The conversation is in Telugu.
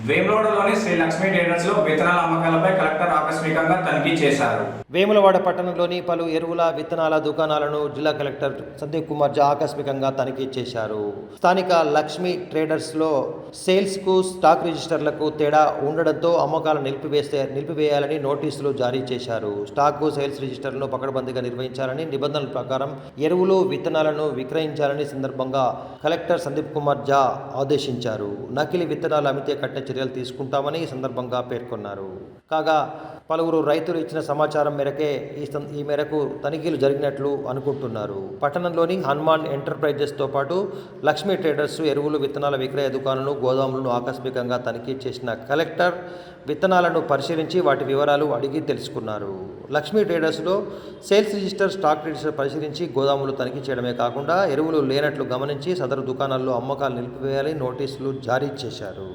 వేములవాడలోని శ్రీ లక్ష్మీ ట్రేడర్స్ లో విత్తనాల అమ్మకాలపై కలెక్టర్ ఆకస్మికంగా తనిఖీ చేశారు. వేములవాడ పట్టణంలోని పలు ఎరువుల విత్తనాల దుకాణాలను జిల్లా కలెక్టర్ సందీప్ కుమార్ జా ఆకస్మికంగా తనిఖీ చేశారు. స్థానిక లక్ష్మీ ట్రేడర్స్లో సేల్స్కు స్టాక్ రిజిస్టర్లకు తేడా ఉండడంతో అమ్మకాలు నిలిపివేయాలని నోటీసులు జారీ చేశారు. స్టాకు సేల్స్ రిజిస్టర్లను పకడ్బందీగా నిర్వహించాలని, నిబంధనల ప్రకారం ఎరువులు విత్తనాలను విక్రయించాలని సందర్భంగా కలెక్టర్ సందీప్ కుమార్ జా ఆదేశించారు. నకిలీ విత్తనాలు అమ్మితే కఠిన చర్యలు తీసుకుంటామని ఈ సందర్భంగా పేర్కొన్నారు. కాగా పలువురు రైతులు ఇచ్చిన సమాచారం మేరకే ఈ మేరకు తనిఖీలు జరిగినట్లు అనుకుంటున్నారు. పట్టణంలోని హనుమాన్ ఎంటర్ప్రైజెస్తో పాటు లక్ష్మీ ట్రేడర్స్ ఎరువులు విత్తనాల విక్రయ దుకాణాలను, గోదాములను ఆకస్మికంగా తనిఖీ చేసిన కలెక్టర్ విత్తనాలను పరిశీలించి వాటి వివరాలు అడిగి తెలుసుకున్నారు. లక్ష్మీ ట్రేడర్స్లో సేల్స్ రిజిస్టర్, స్టాక్ రిజిస్టర్ పరిశీలించి గోదాములు తనిఖీ చేయడమే కాకుండా ఎరువులు లేనట్లు గమనించి సదరు దుకాణాల్లో అమ్మకాలు నిలిపివేయాలని నోటీసులు జారీ చేశారు.